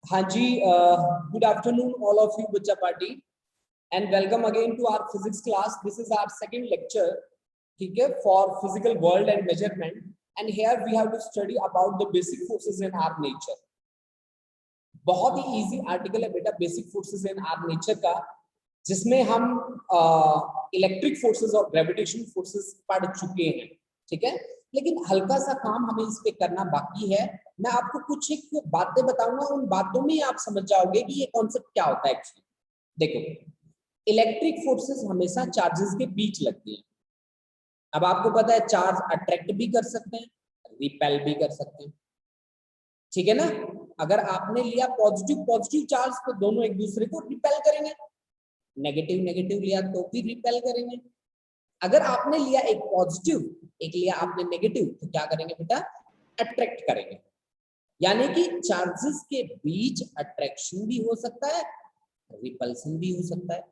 हाँ जी, good afternoon all of you बच्चा party and welcome again to our physics class. This is our second lecture, ठीक है, for physical world and measurement. And here we have to study about the basic forces in our nature. बहुत ही easy article है बेटा basic forces in our nature का, जिसमें हम electric forces और ग्रेविटेशन फोर्सेस पढ़ चुके हैं, ठीक है. लेकिन हल्का सा काम हमें इस पे करना बाकी है. मैं आपको कुछ एक बातें बताऊंगा, उन बातों में आप समझ जाओगे कि ये कॉन्सेप्ट क्या होता है एक्चुअली. देखो, इलेक्ट्रिक फोर्सेस हमेशा चार्जेस के बीच लगती हैं. अब आपको पता है चार्ज अट्रैक्ट भी कर सकते हैं, रिपेल भी कर सकते हैं, ठीक है ना. अगर आपने लिया पॉजिटिव पॉजिटिव चार्ज तो दोनों एक दूसरे को रिपेल करेंगे, नेगेटिव नेगेटिव लिया तो भी रिपेल करेंगे. अगर आपने लिया एक पॉजिटिव, एक लिया आपने नेगेटिव, तो क्या करेंगे बेटा, अट्रैक्ट करेंगे. यानी कि चार्जेस के बीच अट्रैक्शन भी हो सकता है, रिपल्सन भी हो सकता है.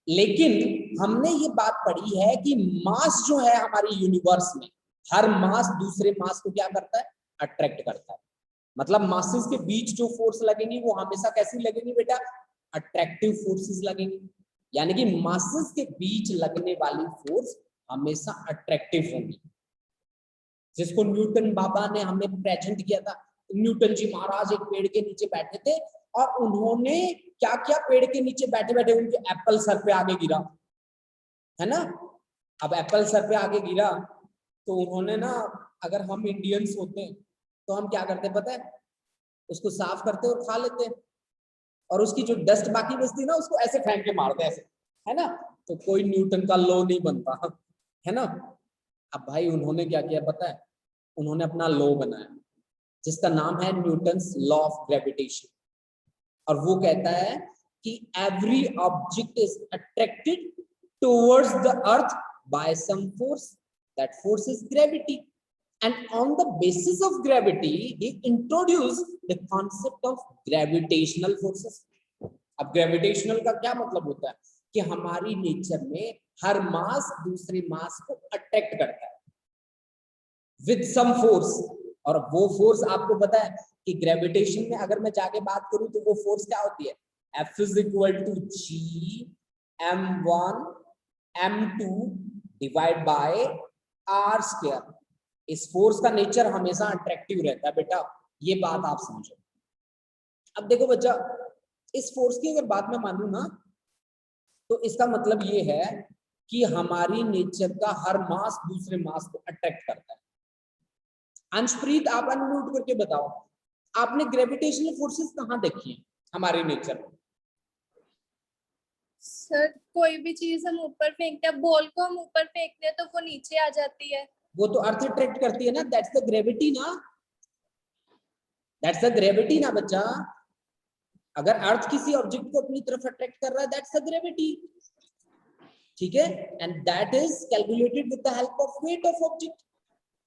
लेकिन हमने ये बात पढ़ी है कि मास जो है हमारे यूनिवर्स में, हर मास दूसरे मास को क्या करता है, अट्रैक्ट करता है. मतलब मासेस के बीच जो फोर्स लगेंगी वो हमेशा कैसी लगेंगी बेटा, अट्रैक्टिव फोर्सेस लगेंगी. यानी कि मासेस के बीच लगने वाली फोर्स हमेशा अट्रैक्टिव होंगी, जिसको न्यूटन बाबा ने हमें प्रेजेंट किया था. न्यूटन जी महाराज एक पेड़ के नीचे बैठे थे और उन्होंने क्या किया, पेड़ के नीचे बैठे बैठे उनके एप्पल सर पे आगे गिरा, है ना. अब एप्पल सर पे आगे गिरा तो उन्होंने ना, अगर हम इंडियंस होते तो हम क्या करते पता है, उसको साफ करते और खा लेते, और उसकी जो डस्ट बाकी बचती ना उसको ऐसे फेंक के मारते ऐसे, है ना. तो कोई न्यूटन का लॉ नहीं बनता, है ना. अब भाई उन्होंने क्या किया पता है, उन्होंने अपना लॉ बनाया जिसका नाम है न्यूटन्स लॉ ऑफ ग्रेविटेशन. और वो कहता है कि every object is attracted towards the earth by some force, that force is gravity. And on the basis of gravity, he introduced the concept of gravitational forces. अब gravitational का क्या मतलब होता है कि हमारी नेचर में हर मास दूसरे मास को अट्रैक्ट करता है with some force. और वो फोर्स आपको पता है कि ग्रेविटेशन में अगर मैं जाके बात करूं तो वो फोर्स क्या होती है, F is equal to G m1 m2 divide by r square. इस फोर्स का नेचर हमेशा अट्रैक्टिव रहता है बेटा, ये बात आप समझो. अब देखो बच्चा, इस फोर्स की अगर बात मैं मानूं ना, तो इसका मतलब ये है कि हमारी नेचर का हर मास दूसरे मास को अट्रैक्ट करता है. अंशप्रीत, आप अनम्यूट करके बताओ, आपने ग्रेविटेशनल फोर्सेस कहाँ देखी हैं हमारे नेचर में? सर, कोई भी चीज हम ऊपर फेंकते हैं, बॉल को हम ऊपर फेंकते हैं तो वो नीचे आ जाती है. वो तो अर्थ अट्रैक्ट करती है ना, दैट्स द ग्रेविटी ना, दैट्स द ग्रेविटी ना बच्चा. अगर अर्थ किसी ऑब्जेक्ट को अपनी तरफ अट्रैक्ट कर रहा है, दैट्स द ग्रेविटी, ठीक है. And that is calculated with the help of weight of object,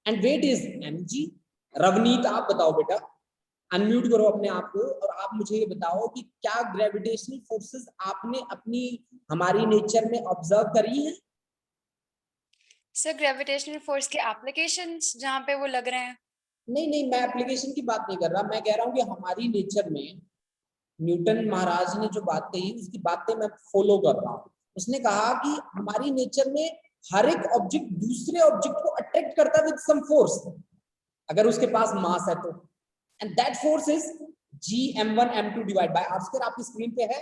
and weight is mg. Ravneet, आप बताओ बेटा, अनम्यूट करो अपने आप को और आप मुझे ये बताओ कि क्या ग्रेविटेशनल फोर्सेस आपने अपनी हमारी नेचर में ऑब्जर्व करी है? सर, ग्रेविटेशनल फोर्स के एप्लीकेशंस जहाँ पे वो लग रहे हैं. नहीं, मैं एप्लीकेशन की बात नहीं कर रहा, मैं कह रहा हूँ कि हमारी नेचर में न्यूटन महाराज ने जो बात कही उसकी बातें मैं फॉलो कर रहा हूँ. उसने कहा कि हमारी नेचर में हर एक ऑब्जेक्ट दूसरे ऑब्जेक्ट को अट्रैक्ट करता है विद सम फोर्स, अगर उसके पास मास है तो. And that force is Gm1 m2 divide by r square. आपकी स्क्रीन पे है,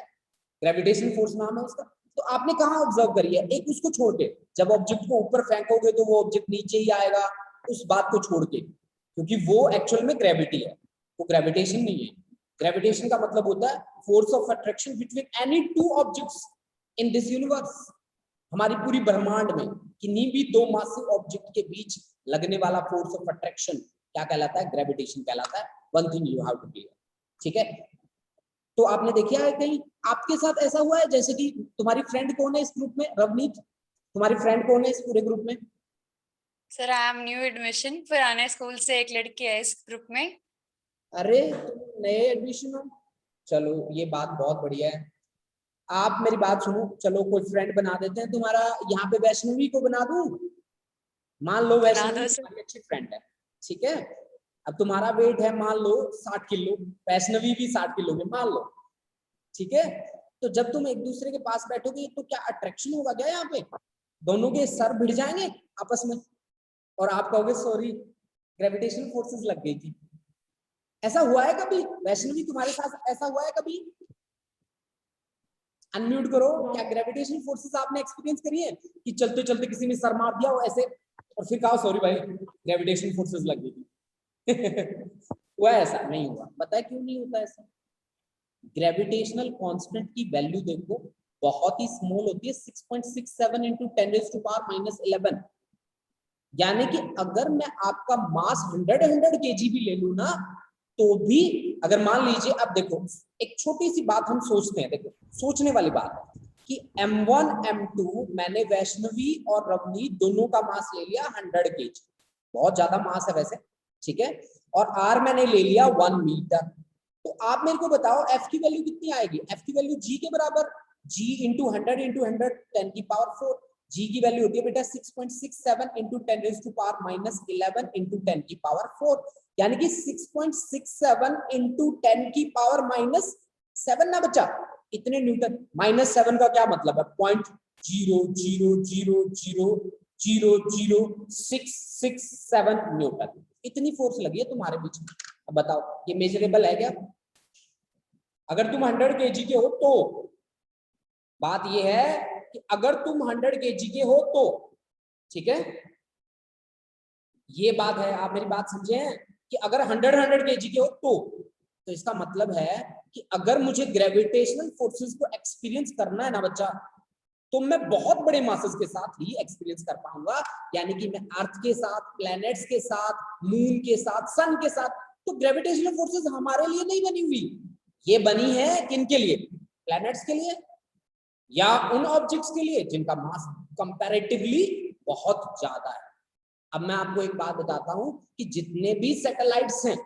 ग्रेविटेशन फोर्स नाम है उसका. तो आपने कहाँ ऑब्जर्व करी है, एक उसको छोड़ के, जब ऑब्जेक्ट को ऊपर फेंकोगे तो वो ऑब्जेक्ट नीचे ही आएगा, उस बात को छोड़ के, क्योंकि वो एक्चुअल में ग्रेविटी है, वो ग्रेविटेशन नहीं है. ग्रेविटेशन का मतलब होता है force of attraction between any two objects in this universe. हमारी पूरी ब्रह्मांड में किन्हीं भी दो मासिव ऑब्जेक्ट के बीच लगने वाला फोर्स ऑफ अट्रैक्शन क्या कहलाता है, ग्रेविटेशन कहलाता है. One thing you have to clear, ठीक है. तो आपने देखा है कहीं आपके साथ ऐसा हुआ है, जैसे कि तुम्हारी फ्रेंड कौन है इस ग्रुप में? रवनीत, तुम्हारी फ्रेंड कौन है इस पूरे ग्रुप में? Sir, I am new admission, पुराने स्कूल से एक लड़की है इस ग्रुप में. अरे तुम नए एडमिशन हो, चलो ये बात बहुत बढ़िया है. आप मेरी बात सुनो, चलो कोई फ्रेंड बना देते हैं तुम्हारा. यहाँ पे वैष्णवी को बना दूं, मान लो वैष्णवी तुम्हारी अच्छी फ्रेंड है, ठीक है. अब तुम्हारा वेट है मान लो 60 किलो, वैष्णवी भी 60 किलो में मान लो, ठीक है। तो जब तुम एक दूसरे के पास बैठोगे तो क्या अट्रैक्शन होगा क्या यहाँ पे? दोनों के सर भिड़ जाएंगे आपस में और आप कहोगे सॉरी ग्रेविटेशनल फोर्सेस लग गई थी। ऐसा हुआ है कभी वैष्णवी, तुम्हारे साथ ऐसा हुआ है कभी? अनम्यूट करो। क्या ग्रेविटेशनल फोर्सेस आपने एक्सपीरियंस करी है कि चलते चलते किसी ने सर मार दिया हो ऐसे और फिर कहा सॉरी भाई ग्रेविटेशनल फोर्सेस लग गई थी? हुआ ऐसा? नहीं हुआ। पता है क्यों नहीं होता ऐसा? ग्रेविटेशनल कांस्टेंट की वैल्यू देखो बहुत ही स्मॉल होती है, 6.67 into 10⁻⁻11। यानी कि अगर मैं आपका मास 100 kg भी ले लूं ना तो भी, अगर मान लीजिए, अब देखो एक छोटी सी बात हम सोचते हैं, देखो सोचने वाली बात है कि M1 M2 मैंने वैष्णवी और रवनी दोनों का मास ले लिया 100 kg, बहुत ज्यादा मास है वैसे, ठीक है, और R मैंने ले लिया 1 मीटर। तो आप मेरे को बताओ F की वैल्यू कितनी आएगी? F की वैल्यू G के बराबर, G into 100 into 100 10⁻⁴। G की वैल्यू होती है बेटा 6.67 into 10⁻⁻11 into 10⁻⁴, यानी कि 6.67 into 10⁻⁻7 ना बच्चा, इतने न्यूटन। -7 का क्या मतलब है? 0.000000667 न्यूटन, इतनी फोर्स लगी है तुम्हारे बीच में। अब बताओ ये मेजरेबल है क्या? अगर तुम 100 kg के हो तो, बात ये है कि अगर तुम 100 kg के हो तो, ठीक है, ये बात है, आप मेरी बात समझे हैं कि अगर 100 kg के हो तो इसका मतलब है कि अगर मुझे ग्रेविटेशनल फोर्सेस को एक्सपीरियंस करना है ना बच्चा, तो मैं बहुत बड़े मासेस के साथ ही एक्सपीरियंस कर पाऊंगा, यानी कि मैं अर्थ के साथ, प्लैनेट्स के साथ, मून के साथ, सन के साथ। तो ग्रेविटेशनल फोर्सेस हमारे लिए नहीं बनी हुई, ये बनी है किनके लिए? प्लैनेट्स के लिए या उन ऑब्जेक्ट्स के लिए जिनका मास कंपैरेटिवली बहुत ज्यादा है। अब मैं आपको एक बात बताता हूं कि जितने भी सैटेलाइट्स हैं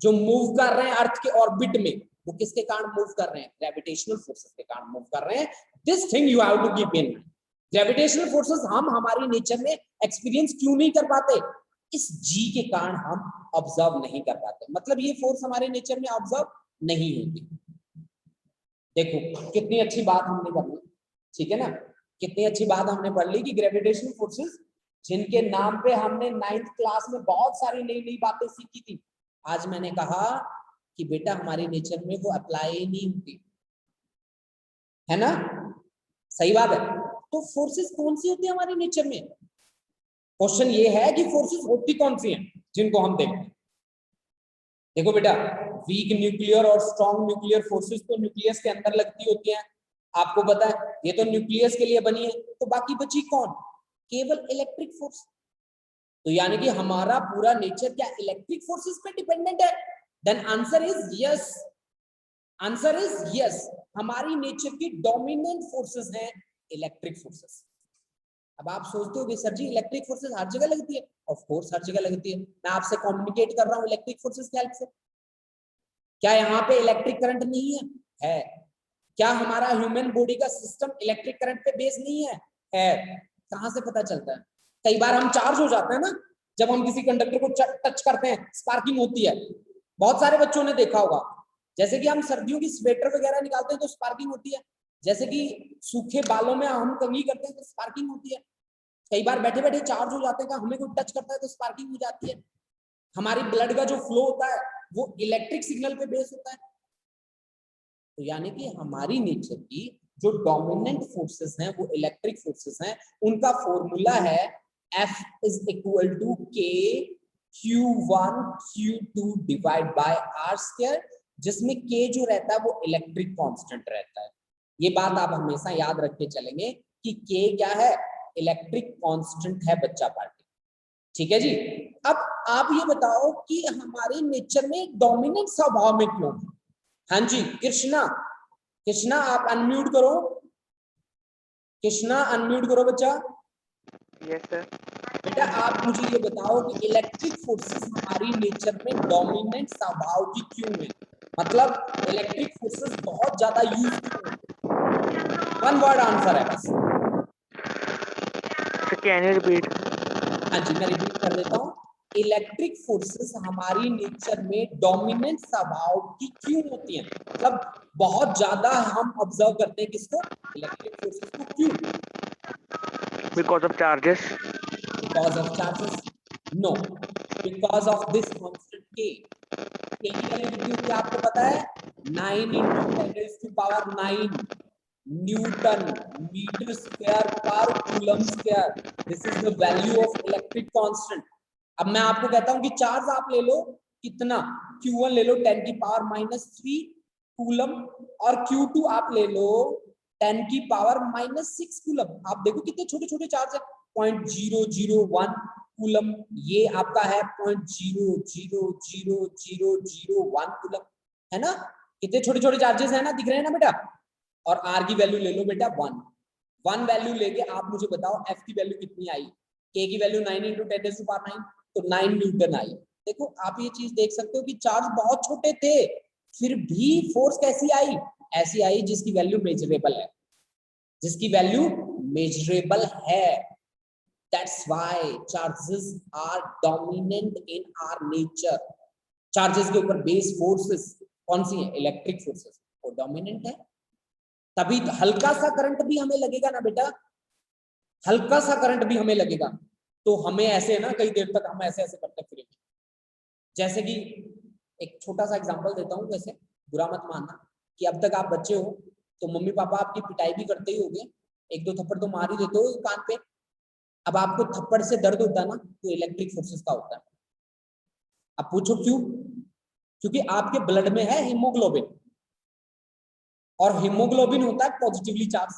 जो मूव कर रहे हैं अर्थ के ऑर्बिट में, वो किसके कारण मूव कर रहे हैं? ग्रेविटेशनल फोर्सेस के कारण मूव कर रहे हैं। This thing you have to keep in mind. Gravitational forces हम हमारी नेचर में एक्सपीरियंस क्यों नहीं कर पाते? इस जी के कारण हम ऑब्जर्व नहीं कर पाते, मतलब ये फोर्स हमारे नेचर में ऑब्जर्व नहीं होती। देखो कितनी अच्छी बात हमने पढ़ ली, ठीक है ना, कितनी अच्छी बात हमने पढ़ ली कि ग्रेविटेशनल फोर्सेस जिनके नाम पे हमने 9th क्लास में बहुत सारी नई नई बातें सीखी थी, आज मैंने कहा कि बेटा हमारे नेचर में वो अप्लाई ही नहीं होती है ना, सही बात है। तो फोर्सेस कौन सी होती है हमारे नेचर में? क्वेश्चन ये है कि फोर्सेस होती कौन सी हैं जिनको हम देखते हैं। देखो बेटा, वीक न्यूक्लियर और स्ट्रॉन्ग न्यूक्लियर फोर्सेस तो न्यूक्लियस के अंदर लगती होती हैं, आपको पता है, ये तो न्यूक्लियस के लिए बनी है। तो बाकी बची कौन? केवल इलेक्ट्रिक फोर्स। तो यानी कि हमारा पूरा नेचर क्या इलेक्ट्रिक फोर्सेस पे डिपेंडेंट है? Then answer is yes, answer is yes. हमारी नेचर की डोमिनेंट फोर्सेस हैं इलेक्ट्रिक फोर्सेस। अब आप सोचते हो सर जी इलेक्ट्रिक फोर्सेस हर जगह लगती है? ऑफ कोर्स हर जगह लगती है। मैं आपसे कम्युनिकेट कर रहा हूँ इलेक्ट्रिक फोर्सेस की हेल्प से। क्या यहाँ पे इलेक्ट्रिक करंट नहीं है? है। क्या हमारा ह्यूमन बॉडी का सिस्टम इलेक्ट्रिक करंट पे बेस नहीं है? है। कहाँ से पता चलता है? कई बार हम चार्ज हो जाते हैं ना, जब हम किसी कंडक्टर को टच करते हैं स्पार्किंग होती है। बहुत सारे बच्चों ने देखा होगा, जैसे कि हम सर्दियों की स्वेटर वगैरह निकालते हैं तो स्पार्किंग होती है, जैसे कि सूखे बालों में हम कंघी करते हैं तो स्पार्किंग होती है। कई बार बैठे बैठे चार्ज हो जाते हैं, हमें कोई टच करता है तो स्पार्किंग हो जाती है। हमारी ब्लड का जो फ्लो होता है वो इलेक्ट्रिक सिग्नल पे बेस होता है। तो यानी कि हमारी नेचर की जो डोमिनेंट फोर्सेस हैं वो इलेक्ट्रिक फोर्सेस हैं। उनका फॉर्मूला है F is equal to K Q1 Q2 divide by R square, जिसमें K जो रहता है वो इलेक्ट्रिक कांस्टेंट रहता है। ये बात आप हमेशा याद रख के चलेंगे कि K क्या है? इलेक्ट्रिक कांस्टेंट है बच्चा पार्टी, ठीक है जी। अब आप ये बताओ कि हमारे नेचर में डोमिनेंट स्वभाव में क्यों? हाँ जी कृष्णा, कृष्णा आप अनम्यूट करो, कृष्णा अनम्यूट करो बच्चा। Yes sir. बेटा आप मुझे ये बताओ कि इलेक्ट्रिक फोर्सेस हमारी नेचर में डोमिनेंट स्वभाव की क्यों है? मतलब इलेक्ट्रिक फोर्सेस बहुत ज्यादा यूज क्यों है? वन वर्ड आंसर है बस। Can you repeat? हाँ जी मैं रिपीट कर देता हूँ। इलेक्ट्रिक फोर्सेस हमारी नेचर में डोमिनेंट स्वभाव की क्यों होती हैं, मतलब बहुत ज्यादा हम ऑब्जर्व करते हैं किसको, इलेक्ट्रिक फोर्सेस को, क्यों? Because of charges. Because of charges? No, because of this constant k. k की वैल्यू कितनी होती है आपको पता है? 9 × 10⁹ न्यूटन मीटर स्क्वायर पर coulomb square. This is the value of electric constant. अब मैं आपको कहता हूं कि चार्ज आप ले लो, कितना, Q1 ले लो 10⁻³ कूलम, और Q2 आप ले लो 10⁻⁻6 कूलम. आप देखो कितने छोटे छोटे चार्ज है, 0.001 कूलम, ये आपका है 0.00001 कूलम, है ना? कितने छोटे छोटे चार्जेस है ना, दिख रहे हैं ना बेटा? और R की वैल्यू ले लो बेटा 1 वैल्यू लेके आप मुझे बताओ F की वैल्यू कितनी आई? K की वैल्यू 9 × 10⁹ तो 9 न्यूटन आई. देखो आप ये चीज देख सकते हो कि चार्ज बहुत छोटे थे, फिर भी फोर्स कैसी आई? ऐसी आई जिसकी वैल्यू मेजरेबल है, जिसकी वैल्यू मेजरेबल है. That's why charges are dominant in our nature. Charges के ऊपर बेस फोर्सेस कौन सी है? इलेक्ट्रिक फोर्सेस, वो डोमिनेंट है. तभी तो हल्का सा करंट भी हमें लगेगा ना बेटा, हल्का सा करंट भी हमें लगेगा तो हमें ऐसे ना कई देर तक हम ऐसे ऐसे करते फिरेंगे. जैसे कि एक छोटा सा एग्जांपल देता हूँ, वैसे बुरा मत मानना, कि अब तक आप बच्चे हो तो मम्मी पापा आपकी पिटाई भी करते ही होंगे, 1-2 थप्पड़ तो मार ही देते हो कान पे. अब आपको थप्पड़ से दर्द होता है ना, तो इलेक्ट्रिक फोर्सेस का होता है. अब पूछो क्यों? क्योंकि आपके ब्लड में है हीमोग्लोबिन, और हीमोग्लोबिन होता है पॉजिटिवली चार्ज.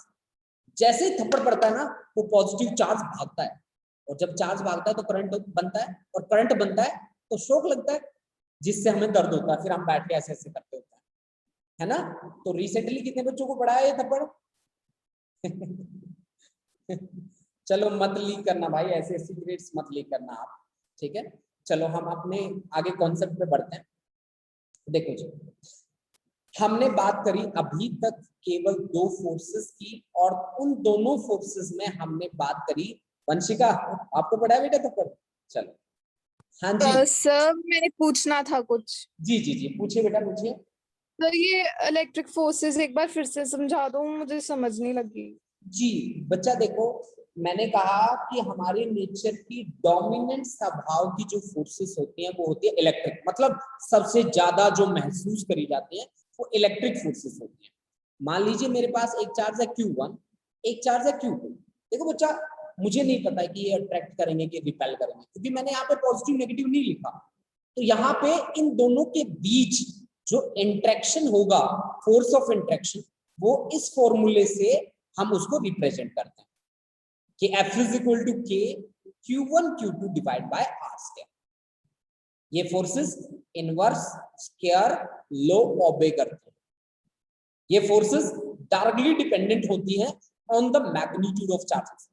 जैसे ही थप्पड़ पड़ता है ना, वो पॉजिटिव चार्ज भागता है, और जब चार्ज भागता है तो करंट बनता है, और करंट बनता है तो शॉक लगता है, जिससे हमें दर्द होता है, फिर हम बैठ के ऐसे ऐसे करते होते हैं, है ना? तो रिसेंटली कितने बच्चों को पढ़ाया ये थप्पड़? चलो मत लीक करना भाई, ऐसे सीक्रेट्स मत लीक करना आप, ठीक है? चलो हम अपने आगे कॉन्सेप्ट पे बढ़ते हैं. देखो जी, हमने बात करी अभी तक केवल 2 फोर्सेस की, और उन दोनों फोर्सेस में हमने बात करी. वंशिका आपको पढ़ा है बेटा थप्पड़? चलो हाँ जी. सर मैंने पूछना था कुछ. जी जी जी पूछिए बेटा, पूछिए. सर ये इलेक्ट्रिक फोर्सेस एक बार फिर से समझा दो, मुझे समझ नहीं लगी. जी बच्चा देखो, मैंने कहा कि हमारे नेचर की डोमिनेंट स्वभाव की जो फोर्सेस होती हैं वो होती है इलेक्ट्रिक, मतलब सबसे ज्यादा जो महसूस करी जाती है वो इलेक्ट्रिक फोर्सेस होती हैं. मान लीजिए मेरे पास एक चार्ज है Q1, एक चार्ज है Q2. देखो बच्चा, मुझे नहीं पता है कि ये अट्रैक्ट करेंगे कि रिपेल करेंगे, क्योंकि मैंने यहाँ पे पॉजिटिव नेगेटिव नहीं लिखा. तो यहाँ पे इन दोनों के बीच जो इंट्रैक्शन होगा, फोर्स ऑफ इंट्रैक्शन, वो इस फॉर्मूले से हम उसको रिप्रेजेंट करते हैं कि F = K Q1 Q2 divide by R square. ये forces inverse square law obey करते हैं. ये फोर्सेस डायरेक्टली डिपेंडेंट होती हैं on the magnitude of charges.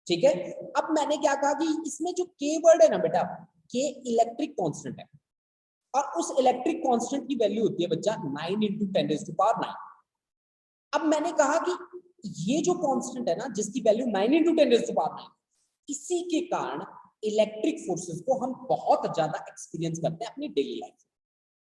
ठीक है? अब मैंने क्या कहा कि इसमें जो K वर्ड है ना बेटा, K इलेक्ट्रिक कांस्टेंट है, और उस इलेक्ट्रिक कांस्टेंट की वैल्यू होती है बच्चा 9 × 10⁹. अब मैंने कहा कि ये जो कांस्टेंट है ना, जिसकी वैल्यू 9 × 10⁹, इसी के कारण इलेक्ट्रिक फोर्सेस को हम बहुत ज्यादा एक्सपीरियंस करते हैं अपनी डेली लाइफ में.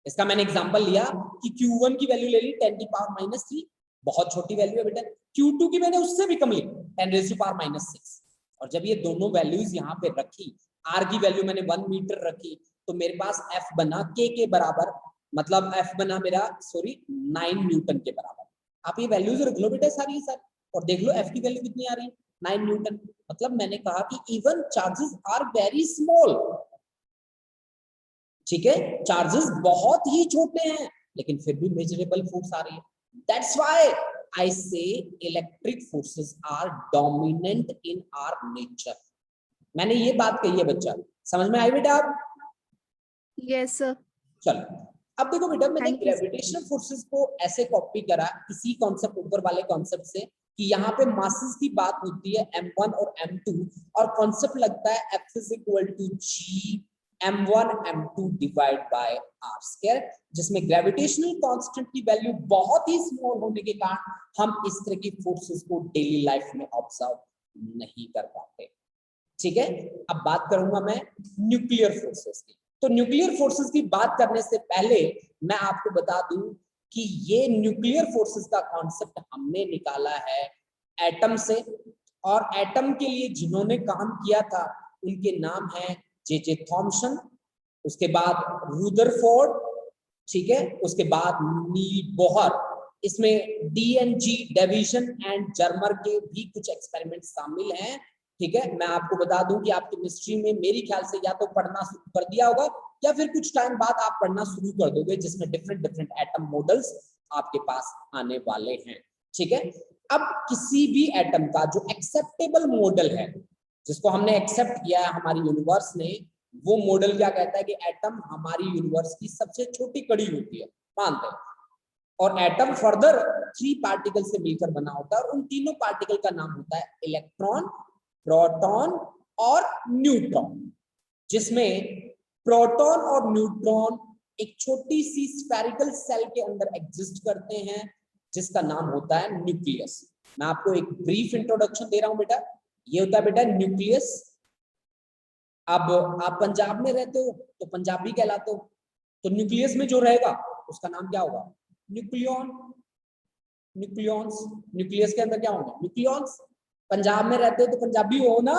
इसका मैंने एग्जांपल लिया कि Q1 की वैल्यू ले ली 10⁻⁻3, बहुत छोटी वैल्यू है बेटा. Q2 की मैंने उससे भी कम ली 10⁻⁻6, और जब ये दोनों वैल्यूज यहाँ पे रखी, R की वैल्यू मैंने 1 मीटर रखी, तो मेरे पास F बना K के बराबर, मतलब F बना मेरा 9 न्यूटन के बराबर. आप ये वैल्यूज रख लो बेटा सारी सर, और देख लो F की वैल्यू कितनी आ रही है, 9 न्यूटन. मतलब मैंने कहा कि even charges are very small. ठीक है, चार्जेस बहुत ही छोटे हैं, लेकिन फिर भी मेजरेबल फोर्स आ रही है. That's why I say electric forces are dominant in our nature. मैंने ये बात कही है बच्चा, समझ में आई बेटा आप? Yes sir. चलो अब देखो बेटा, मैंने Thank you, ग्रेविटेशनल फोर्सेस को ऐसे कॉपी करा इसी कॉन्सेप्ट, ऊपर वाले कॉन्सेप्ट से, कि यहाँ पे मासेस की बात होती है m1 और m2, और कॉन्सेप्ट लगता है F = G m1 m2 divide by r square, जिसमें ग्रेविटेशनल कांस्टेंट की वैल्यू बहुत ही स्मॉल होने के कारण हम इस तरह की फोर्सेस को डेली लाइफ में ऑब्जर्व नहीं कर पाते. ठीक है। अब बात करूंगा मैं न्यूक्लियर फोर्सेस की। तो न्यूक्लियर फोर्सेस की बात करने से पहले मैं आपको बता दूं कि ये न्यूक्लियर फोर्सेस का कॉन्सेप्ट हमने निकाला है एटम से, और एटम के लिए जिन्होंने काम किया था उनके नाम है जे थॉमसन, उसके बाद रुदरफोर्ड, ठीक है, उसके बाद नील बोहर। इसमें डीएनजी डेविशन एंड जर्मर के भी कुछ एक्सपेरिमेंट शामिल हैं, ठीक है। मैं आपको बता दूं कि आप केमिस्ट्री में मेरी ख्याल से या तो पढ़ना शुरू कर दिया होगा या फिर कुछ टाइम बाद आप पढ़ना शुरू कर दोगे, जिसमें डिफरेंट डिफरेंट एटम मॉडल्स आपके पास आने वाले हैं, ठीक है। अब किसी भी एटम का जो एक्सेप्टेबल मॉडल है, जिसको हमने एक्सेप्ट किया है हमारी यूनिवर्स ने, वो मॉडल क्या कहता है कि एटम हमारी यूनिवर्स की सबसे छोटी कड़ी होती है, मानते हैं। और एटम फर्दर 3 पार्टिकल से मिलकर बना होता है, और उन तीनों पार्टिकल का नाम होता है इलेक्ट्रॉन, प्रोटॉन और न्यूट्रॉन, जिसमें प्रोटॉन और न्यूट्रॉन एक छोटी सी स्फेरिकल सेल के अंदर एग्जिस्ट करते हैं, जिसका नाम होता है न्यूक्लियस। मैं आपको एक ब्रीफ इंट्रोडक्शन दे रहा हूं बेटा। ये होता है बेटा न्यूक्लियस। अब आप पंजाब में रहते हो तो पंजाबी कहलाते हो, तो न्यूक्लियस में जो रहेगा उसका नाम क्या होगा? Nucleon, nucleons. न्यूक्लियस के अंदर क्या होंगे? न्यूक्लियॉन्स। पंजाब में रहते हो तो पंजाबी हो ना,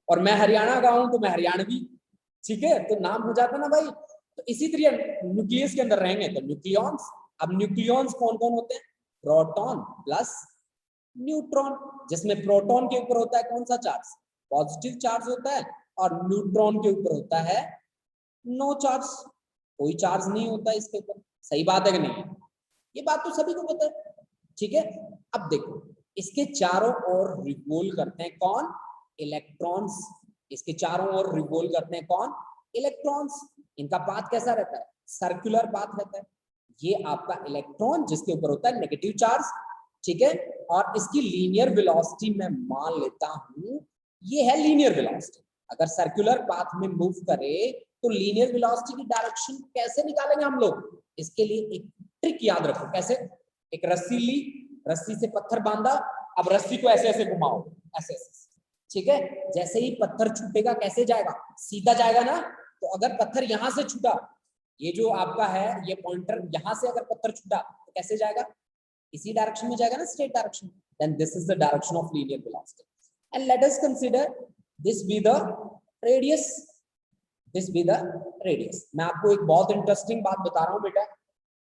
और मैं हरियाणा का हूं तो मैं हरियाणवी, ठीक है, तो नाम हो जाता ना भाई। तो इसी तरह न्यूक्लियस के अंदर रहेंगे तो न्यूक्लियॉन्स। अब न्यूक्लियॉन्स कौन कौन होते हैं? प्रोटॉन प्लस न्यूट्रॉन, जिसमें प्रोटॉन के ऊपर होता है कौन सा चार्ज? पॉजिटिव चार्ज होता है, और न्यूट्रॉन के ऊपर होता है नो चार्ज, कोई चार्ज नहीं होता इसके ऊपर। सही बात है कि नहीं? ये बात तो सभी को पता है, ठीक है। अब देखो, इसके चारों ओर रिवोल्व करते हैं कौन? इलेक्ट्रॉन्स। इसके चारों ओर रिवोल्व करते हैं कौन? इलेक्ट्रॉन्स। इनका पाथ कैसा रहता है? सर्कुलर पाथ रहता है। ये आपका इलेक्ट्रॉन जिसके ऊपर होता है नेगेटिव चार्ज, ठीक है, और इसकी लीनियर वेलोसिटी मैं मान लेता हूं ये है लीनियर वेलोसिटी। अगर सर्कुलर पाथ में मूव करे तो लीनियर वेलोसिटी की डायरेक्शन कैसे निकालेंगे हम लोग? इसके लिए एक ट्रिक याद रखो। कैसे? एक रस्सी ली, रस्सी से पत्थर बांधा, अब रस्सी को ऐसे ऐसे घुमाओ, ऐसे ऐसे, ठीक है। जैसे ही पत्थर छूटेगा कैसे जाएगा? सीधा जाएगा ना। तो अगर पत्थर यहां से छूटा, ये जो आपका है ये पॉइंटर, यहां से अगर पत्थर छूटा तो कैसे जाएगा? इसी डायरेक्शन में जाएगा ना, straight direction. Then this is the direction of linear velocity. And let us consider this be the radius, this be the radius. मैं आपको एक बहुत इंटरेस्टिंग बात बता रहा हूं बेटा,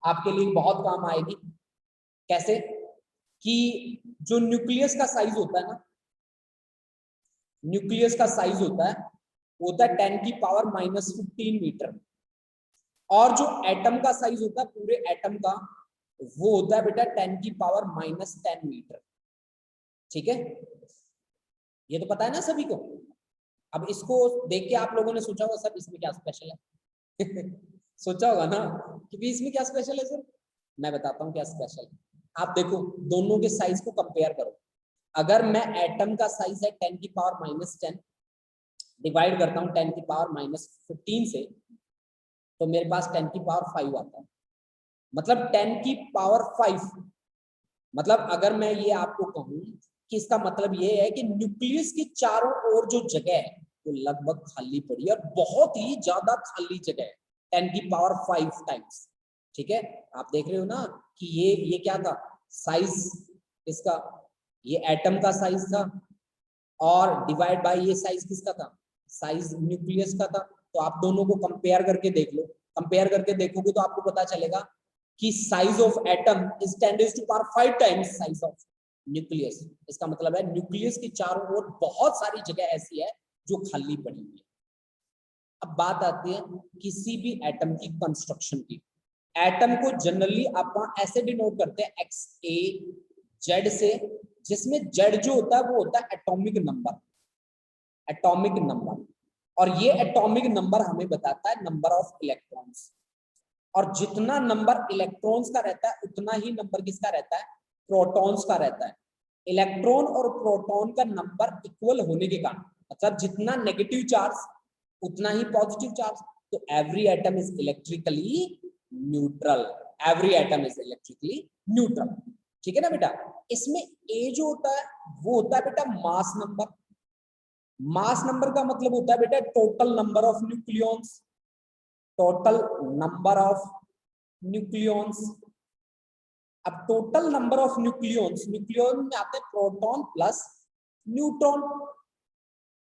आपके लिए बहुत काम आएगी। कैसे? कि जो न्यूक्लियस का साइज होता है ना, न्यूक्लियस का साइज होता है वो होता है 10 की पावर -15 मीटर, और जो एटम का साइज होता है पूरे एटम का वो होता है बेटा 10 की पावर -10 मीटर, ठीक है। ये तो पता है ना सभी को। अब इसको देख के आप लोगों ने सोचा होगा सर इसमें क्या स्पेशल है सोचा होगा ना कि भी इसमें क्या स्पेशल है सर। मैं बताता हूँ क्या स्पेशल है। आप देखो दोनों के साइज को कंपेयर करो। अगर मैं एटम का साइज है 10 की पावर -10 डिवाइड करता हूँ 10 की पावर -15 से, तो मेरे पास 10 की पावर 5 आता है। मतलब 10 की पावर 5, मतलब अगर मैं ये आपको कहूं कि इसका मतलब ये है कि न्यूक्लियस के चारों ओर जो जगह है वो लगभग खाली पड़ी है, और बहुत ही ज्यादा खाली जगह है, 10 की पावर 5 टाइम्स, ठीक है। आप देख रहे हो ना कि ये क्या था साइज इसका? ये एटम का साइज था, और डिवाइड बाय ये साइज किसका था? साइज न्यूक्लियस का था। तो आप दोनों को कंपेयर करके देख लो। कंपेयर करके देखोगे तो आपको पता चलेगा कि size of atom is 10⁵ times size of nucleus. इसका मतलब है न्यूक्लियस के चारों ओर बहुत सारी जगह ऐसी है जो खाली पड़ी हुई है। अब बात आती है किसी भी एटम की कंस्ट्रक्शन की। एटम को जनरली आप ऐसे डिनोट करते हैं XAZ से, जिसमें Z जो होता है वो होता है एटॉमिक नंबर, एटॉमिक नंबर। और ये एटॉमिक नंबर हमें बताता है नंबर ऑफ इलेक्ट्रॉन्स, और जितना नंबर इलेक्ट्रॉन्स का रहता है उतना ही नंबर किसका रहता है? प्रोटॉन्स का रहता है। इलेक्ट्रॉन और प्रोटॉन का नंबर इक्वल होने के कारण, मतलब जितना नेगेटिव चार्ज उतना ही पॉजिटिव चार्ज, तो every atom is electrically neutral, every atom is electrically neutral, ठीक है ना बेटा। इसमें ए जो होता है वो होता है बेटा मास नंबर, मास नंबर का मतलब होता है बेटा total number of nucleons, total number of nucleons. अब total number of nucleons, nucleon में आते हैं प्रोटॉन प्लस न्यूट्रॉन,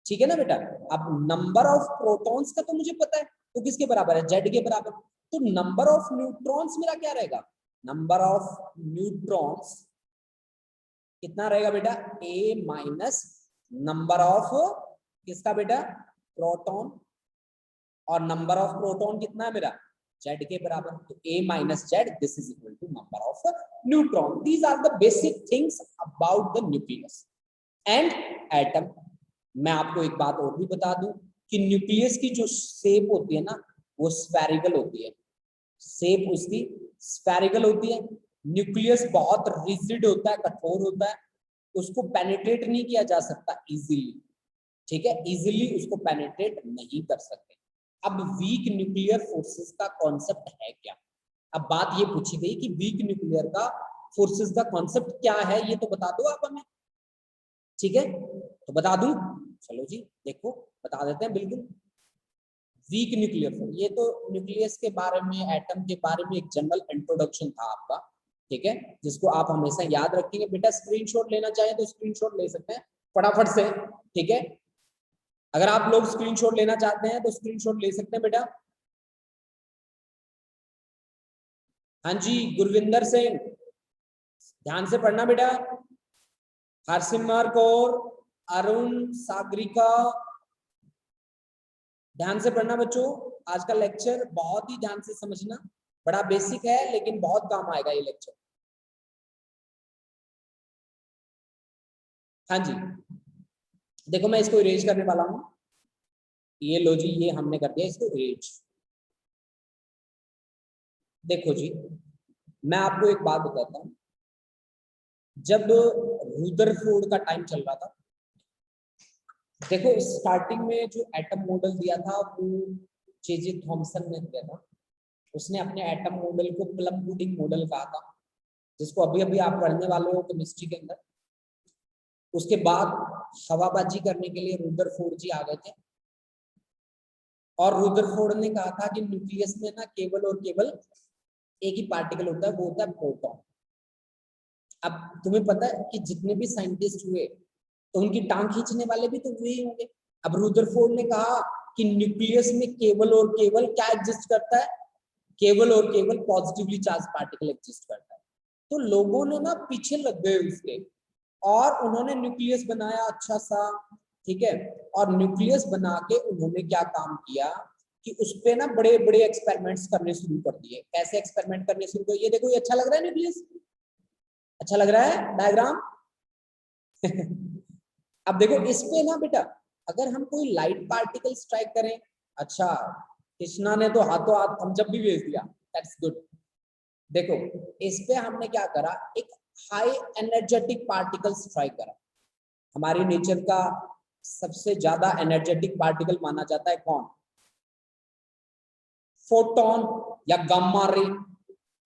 ठीक है ना बेटा। अब नंबर ऑफ प्रोटॉन्स का तो मुझे पता है, तो किसके बराबर है, जेड के बराबर। तो नंबर ऑफ न्यूट्रॉन्स मेरा क्या रहेगा, नंबर ऑफ न्यूट्रॉन्स कितना रहेगा बेटा, ए माइनस नंबर ऑफ किसका बेटा, प्रोटॉन, और नंबर ऑफ प्रोटॉन कितना है मेरा, जेड के बराबर। तो A minus Z, this is equal to number of neutron. These are the basic things about the nucleus and atom. मैं आपको एक बात और भी बता दूं कि न्यूक्लियस की जो शेप होती है ना, वो स्फेरिकल होती है, शेप उसकी स्फेरिकल होती है। न्यूक्लियस बहुत रिजिड होता है, कठोर होता है, उसको पेनिट्रेट नहीं किया जा सकता इजीली, ठीक है, इजीली उसको पेनिट्रेट नहीं कर सकते। अब वीक न्यूक्लियर फोर्सेस का कॉन्सेप्ट है क्या, अब बात ये पूछी गई कि वीक न्यूक्लियर का फोर्सेस का कॉन्सेप्ट क्या है, ये तो बता दो आप हमें, ठीक है, तो बता दूं, चलो जी देखो बता देते हैं बिल्कुल। वीक न्यूक्लियर फोर्स, ये तो न्यूक्लियस के बारे में, एटम के बारे में एक जनरल इंट्रोडक्शन था आपका, ठीक है, जिसको आप हमेशा याद रखेंगे। बेटा स्क्रीनशॉट लेना चाहें तो स्क्रीनशॉट ले सकते हैं फटाफट से, ठीक है, अगर आप लोग स्क्रीनशॉट लेना चाहते हैं तो स्क्रीनशॉट ले सकते हैं बेटा। हाँ जी, गुरविंदर सिंह, ध्यान से पढ़ना बेटा, हरसिमर कौर, अरुण, सागरिका, ध्यान से पढ़ना बच्चों। आज का लेक्चर बहुत ही ध्यान से समझना, बड़ा बेसिक है लेकिन बहुत काम आएगा ये लेक्चर। हाँ जी, देखो मैं इसको इरेज करने वाला हूं, ये लो जी, ये हमने कर दिया इसको इरेज। देखो जी, मैं आपको एक बात बताता हूं, जब रुदरफोर्ड का टाइम चल रहा था, देखो स्टार्टिंग में जो एटम मॉडल दिया था वो जे थॉमसन ने दिया था। उसने अपने एटम मॉडल को प्लम पुडिंग मॉडल कहा था, जिसको अभी अभी आप पढ़ने वाले हो केमिस्ट्री के अंदर। उसके बाद हवाबाजी करने के लिए रुदरफोर्ड जी आ गए थे, और रुदरफोर्ड ने कहा था कि न्यूक्लियस में ना केवल और केवल एक ही पार्टिकल होता है, वो होता है प्रोटॉन। अब तुम्हें पता है कि जितने भी साइंटिस्ट हुए तो उनकी टांग खींचने वाले भी तो हुए ही होंगे। अब रुदरफोर्ड ने कहा कि न्यूक्लियस में केवल और केवल क्या एग्जिस्ट करता है, केवल और केवल पॉजिटिवली चार्ज पार्टिकल एग्जिस्ट करता है। तो लोगों ने ना पीछे लग गए उसके, और उन्होंने न्यूक्लियस बनाया अच्छा सा, ठीक है, और न्यूक्लियस बना के उन्होंने क्या काम किया कि उस पे ना बड़े बड़े एक्सपेरिमेंट्स करने शुरू कर दिए। कैसे एक्सपेरिमेंट करने शुरू किए, ये देखो, ये अच्छा लग रहा है न्यूक्लियस, अच्छा लग रहा है डायग्राम अब देखो इस पे ना बेटा, अगर हम कोई लाइट पार्टिकल स्ट्राइक करें, अच्छा कृष्णा ने तो हाथों हाथ थम्स अप भी भेज दिया, दैट्स गुड। देखो इस पे हमने क्या करा, एक हाई एनर्जेटिक पार्टिकल स्ट्राइक करा। हमारी नेचर का सबसे ज्यादा एनर्जेटिक पार्टिकल माना जाता है कौन, फोटोन या गामा रे।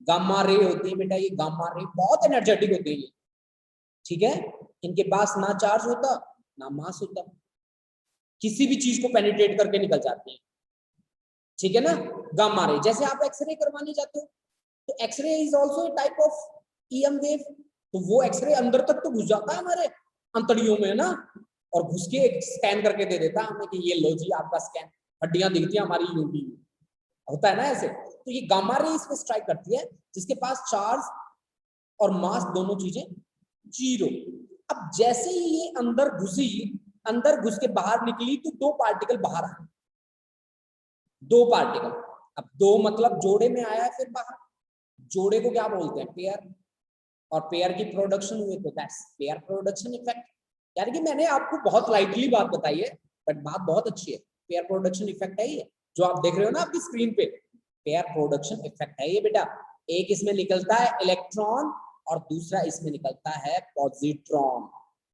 गामा रे होती है बेटा, ये गामा रे बहुत एनर्जेटिक होती है ये, ठीक है, इनके पास ना चार्ज होता ना मास होता, किसी भी चीज को पेनिट्रेट करके निकल जाती है, ठीक है ना। गामा रे, जैसे आप एक्सरे करवाने जाते हो तो X-ray is also a type of EM wave, तो वो एक्सरे अंदर तक तो घुस जाता है हमारे अंतड़ियों में ना, और घुस के एक स्कैन करके दे देता है हमें कि ये लो जी आपका स्कैन, हड्डियां दिखती है हमारी, यूबी होता है ना ऐसे। तो ये गामा रे इस पे स्ट्राइक करती है, जिसके पास चार्ज और मास दोनों चीजें जीरो। अब जैसे ही ये अंदर घुसी, अंदर घुस के बाहर निकली, तो दो पार्टिकल बाहर आए, दो पार्टिकल। अब दो मतलब जोड़े में आया है, फिर बाहर, जोड़े को क्या बोलते हैं, पेयर, और पेयर की प्रोडक्शन हुई तो दैट्स पेयर प्रोडक्शन इफेक्ट। यानी कि मैंने आपको बहुत लाइटली बात बताई है, बट बात बहुत अच्छी है। पेयर प्रोडक्शन इफेक्ट है ये जो आप देख रहे हो ना आपकी स्क्रीन पे, पेयर प्रोडक्शन इफेक्ट है ये बेटा। एक इसमें निकलता है इलेक्ट्रॉन और दूसरा इसमें निकलता है पॉजिट्रॉन,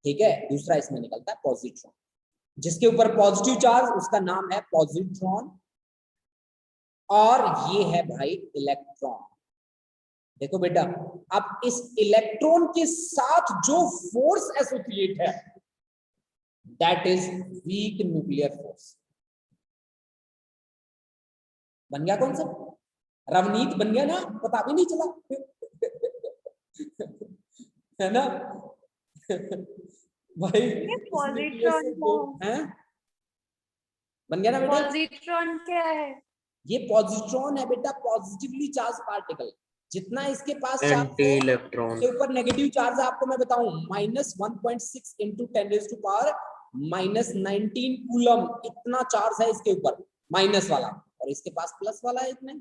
ठीक है, दूसरा इसमें निकलता है पॉजिट्रॉन। जिसके ऊपर पॉजिटिव चार्ज उसका नाम है पॉजिट्रॉन, और ये है भाई इलेक्ट्रॉन। देखो बेटा, अब इस इलेक्ट्रॉन के साथ जो फोर्स एसोसिएट है that is weak nuclear force. बन गया कॉन्सेप्ट? रवनीत बन गया ना, पता भी नहीं चला है ना भाई ये इस न्यूक्लियस से पॉजिट्रॉन दो हैं, बन गया ना बेटा? पॉजिट्रॉन क्या है? ये पॉजिट्रॉन है बेटा, पॉजिटिवली चार्ज पार्टिकल। जितना इसके पास चार्ज एंटी है इलेक्ट्रॉन। उसके ऊपर नेगेटिव चार्ज है। आपको मैं बताऊं, -1.6 इंटू 10⁻⁻19 कूलम इतना चार्ज है इसके ऊपर, माइनस वाला, और इसके पास प्लस वाला है इतने,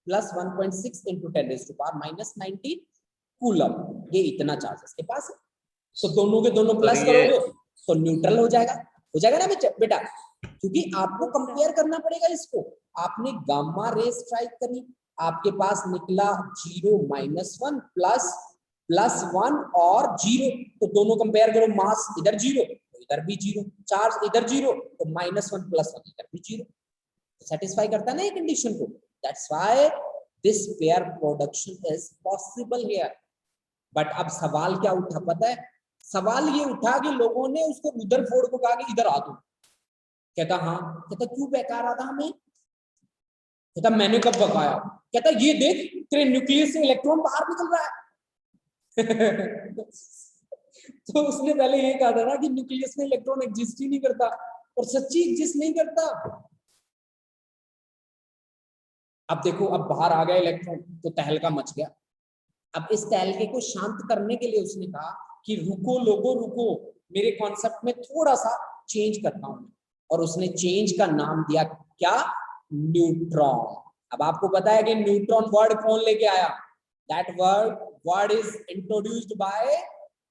+1.6 इंटू 10⁻⁻19 कूलम, ये इतना चार्ज इसके पास है। तो दोनों के दोनों प्लस करोगे तो न्यूट्रल हो जाएगा ना बेटा? क्योंकि आपको कंपेयर करना पड़ेगा इसको। आपने गामा रे स्ट्राइक करी, आपके पास निकला 0 -1 +1 और 0, तो दोनों कंपेयर करो, मास इधर 0 तो इधर भी 0, चार्ज इधर 0 तो -1 +1 इधर भी 0, सेटिस्फाई करता है ना ये कंडीशन को। That's why this pair production is possible here. But अब सवाल क्या उठा पता है? सवाल ये उठा कि लोगों ने उसको उधर फोड़ को कहा कि इधर आ दो। कहता हाँ, कहता क्यों बेकार आता हमें? कहता मैंने कब बकाया? कहता ये देख तेरे न्यूक्लियस से इलेक्ट्रॉन बाहर निकल रहा है तो उसने पहले ये कहा था ना कि न्यूक्लियस में इलेक्ट्रॉन एग्जिस्ट ही नहीं करता, और सच्ची एग्जिस्ट नहीं करता। अब देखो, अब बाहर आ गया इलेक्ट्रॉन तो तहलका मच गया। अब इस तहलके को शांत करने के लिए उसने कहा कि रुको लोगो रुको, मेरे कॉन्सेप्ट में थोड़ा सा चेंज करता हूं, और उसने चेंज का नाम दिया क्या? न्यूट्रॉन। अब आपको पता है कि न्यूट्रॉन वर्ड कौन लेके आया? That word is introduced by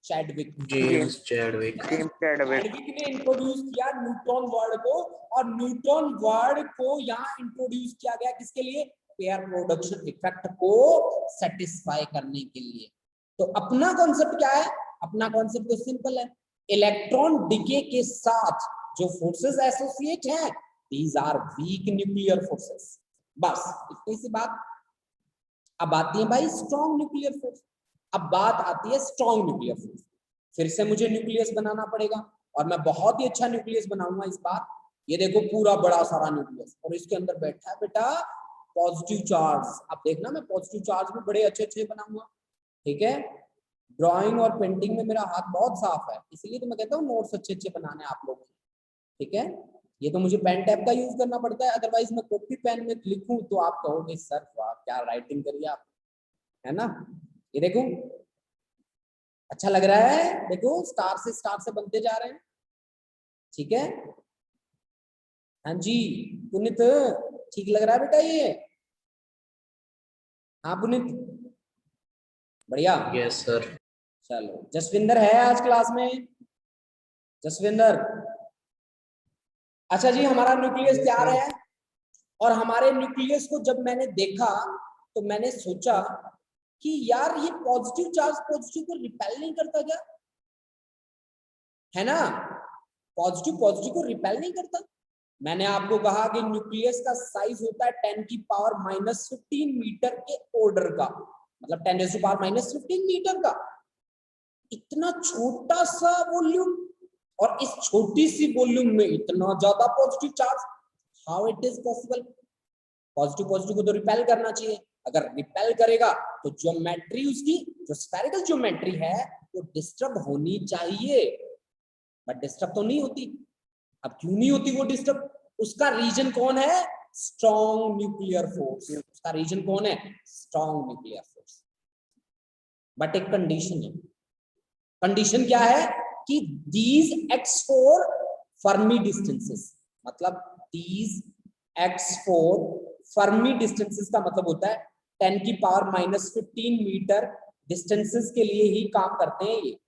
Chadwick. James Chadwick. Chadwick ने इंट्रोड्यूस किया न्यूट्रॉन वर्ड को, और न्यूट्रॉन वर्ड को यहाँ इंट्रोड्यूस किया गया किसके लिए? पेयर प्रोडक्शन इफेक्ट को सेटिस्फाई करने के लिए। तो अपना कॉन्सेप्ट क्या है? अपना कॉन्सेप्ट तो सिंपल है, इलेक्ट्रॉन डिके के साथ जो फोर्सेस एसोसिएट हैं, these are weak nuclear forces. बस इतनी सी बात। अब आती है भाई स्ट्रॉन्ग न्यूक्लियर फोर्स। अब बात आती है स्ट्रॉन्ग न्यूक्लियर फोर्स। फिर से मुझे न्यूक्लियस बनाना पड़ेगा, और मैं बहुत ही अच्छा न्यूक्लियस बनाऊंगा इस बार। ये देखो पूरा बड़ा सारा न्यूक्लियस, और इसके अंदर बैठा है बेटा पॉजिटिव चार्ज। अब देखना मैं पॉजिटिव चार्ज भी बड़े अच्छे अच्छे बनाऊंगा, ठीक है? ड्राइंग और पेंटिंग में मेरा हाथ बहुत साफ है, इसलिए तो मैं कहता हूँ नोट्स अच्छे अच्छे बनाने आप लोगों को, ठीक है? ये तो मुझे पेन टैब का यूज करना पड़ता है, अदरवाइज मैं कॉपी पेन में लिखूं तो आप कहोगे सर वाह क्या राइटिंग करी आप, है ना? ये देखो अच्छा लग रहा है, देखो स्टार से बनते जा रहे हैं, ठीक है? हाँ जी पुनित, ठीक लग रहा है बेटा ये? हाँ पुनित, बढ़िया। Yes sir. चलो जसविंदर है आज क्लास में? जसविंदर, अच्छा जी, हमारा न्यूक्लियस तैयार है, और हमारे न्यूक्लियस को जब मैंने देखा तो मैंने सोचा कि यार ये पॉजिटिव चार्ज पॉजिटिव को रिपेल नहीं करता क्या? है ना? पॉजिटिव पॉजिटिव को रिपेल नहीं करता। मैंने आपको कहा कि न्यूक्लियस का साइज होता है 10⁻⁻15 मीटर के ऑर्डर का, मतलब 10⁻⁻15 मीटर का। इतना छोटा सा वॉल्यूम, और इस छोटी सी वॉल्यूम में इतना ज्यादा positive charge, how it is possible? Positive positive को तो रिपेल करना चाहिए, अगर रिपेल करेगा तो ज्योमेट्री उसकी जो स्फेरिकल ज्योमेट्री है वो डिस्टर्ब होनी चाहिए, बट डिस्टर्ब तो नहीं होती। अब क्यों नहीं होती वो डिस्टर्ब? उसका रीजन कौन है? Strong nuclear force. उसका रीजन कौन है? Strong nuclear force. बट एक कंडीशन है। कंडीशन क्या है? कि these x4 फर्मी डिस्टेंसेस, मतलब these x4 फर्मी डिस्टेंसेस का मतलब होता है 10⁻⁻15 मीटर डिस्टेंसेस के लिए ही काम करते हैं ये,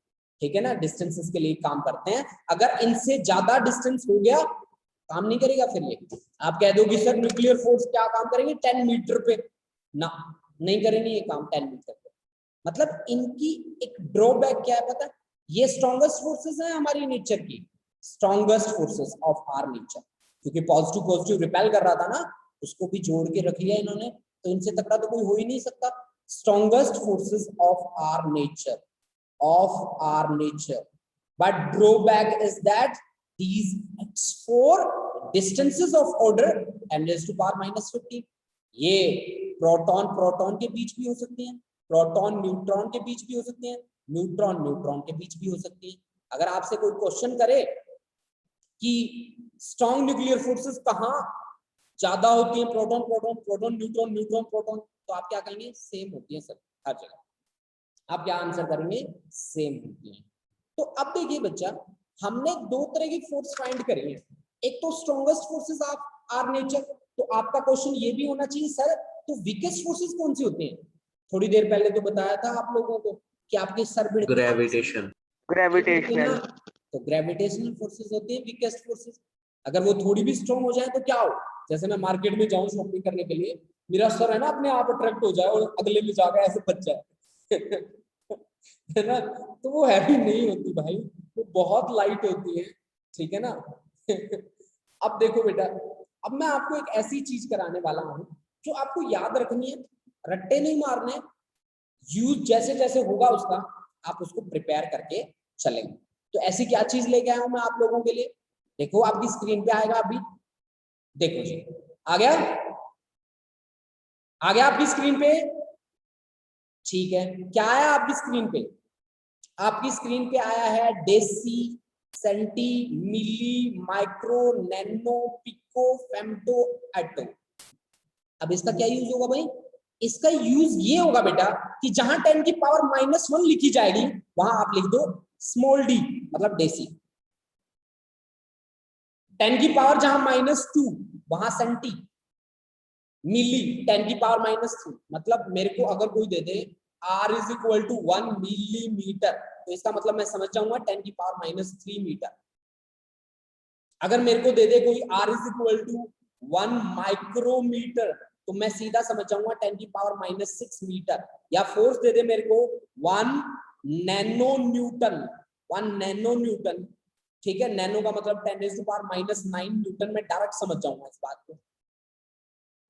ठीक है ना? डिस्टेंसेस के लिए काम करते हैं। अगर इनसे ज्यादा डिस्टेंस हो गया काम नहीं करेगा। फिर ये आप कह दोगे सर न्यूक्लियर फोर्स क्या काम करेंगे 10 मीटर पे? ना, नहीं करेंगे ये काम 10 मीटर पे। मतलब इनकी एक ड्रॉबैक क्या है पता है? ये स्ट्रॉन्गेस्ट फोर्सेस हैं हमारी नेचर की, strongest forces of our nature. क्योंकि पॉजिटिव पॉजिटिव रिपेल कर रहा था ना, उसको भी जोड़ के रख लिया इन्होंने, तो इनसे तगड़ा तो कोई हो ही नहीं सकता। Strongest forces of our nature, of our nature. But drawback is that these x4 distances of order n⁻⁻15। ये प्रोटॉन प्रोटॉन के बीच भी हो सकते हैं, प्रोटॉन न्यूट्रॉन के बीच भी हो सकते हैं, न्यूट्रॉन न्यूट्रॉन के बीच भी हो सकती है। अगर आपसे कोई क्वेश्चन करे कि स्ट्रॉन्ग न्यूक्लियर फोर्सेस कहाँ ज्यादा होती हैं, proton proton proton neutron neutron proton, तो आप क्या कहेंगे? सेम होती है सर हर जगह। आप क्या आंसर करेंगे? सेम होती है। तो अब देखिए बच्चा, हमने दो तरह की फोर्स फाइंड करी है। एक तो strongest forces of our nature, तो आपका क्वेश्चन ये भी होना चाहिए सर तो वीकेस्ट फोर्सेस कौन सी होती हैं? थोड़ी देर पहले तो बताया था आप लोगों को कि आपके सर में ग्रेविटेशन ग्रेविटेशनल। तो ग्रेविटेशनल फोर्सेस होती है वीकेस्ट फोर्सेस। अगर वो थोड़ी भी स्ट्रॉन्ग हो जाए तो क्या हो, जैसे मैं मार्केट में जाऊं शॉपिंग करने के लिए, मेरा सर है ना अपने आप अट्रैक्ट हो जाए और अगले में जाकर ऐसे बच जाए है ना, तो वो हैवी नहीं होती भाई, वो बहुत लाइट होती है, ठीक है ना अब देखो बेटा, अब मैं आपको एक ऐसी चीज कराने वाला हूं जो आपको याद रखनी है, रट्टे नहीं मारने, यूज जैसे जैसे होगा उसका आप उसको प्रिपेयर करके चलेंगे। तो ऐसी क्या चीज लेके आया हूं मैं आप लोगों के लिए, देखो आपकी स्क्रीन पे आएगा अभी, देखो जी आ गया, आ गया आपकी स्क्रीन पे, ठीक है। क्या आया आपकी स्क्रीन पे? आपकी स्क्रीन पे आया है डेसी, सेंटी, मिली, माइक्रो, नैनो, पिको, फेम्टो, एटो। अब इसका क्या यूज होगा भाई? इसका यूज ये होगा बेटा कि जहां 10 की पावर -1 लिखी जाएगी वहां आप लिख दो स्मॉल डी, मतलब डेसी। 10 की पावर जहां -2 वहां सेंटी, मिली 10 की पावर -3, मतलब मेरे को अगर कोई दे दे R = 1 मिलीमीटर, तो इसका मतलब मैं समझ जाऊंगा 10 की पावर -3 मीटर। अगर मेरे को दे दे कोई R = 1 माइक्रोमीटर, तो मैं सीधा समझ जाऊंगा 10 की पावर -6 मीटर। या फोर्स दे दे मेरे को 1 नैनो न्यूटन, 1 नैनो न्यूटन, ठीक है, नैनो का मतलब 10⁻⁹ न्यूटन, में डायरेक्ट समझ जाऊंगा इस बात को।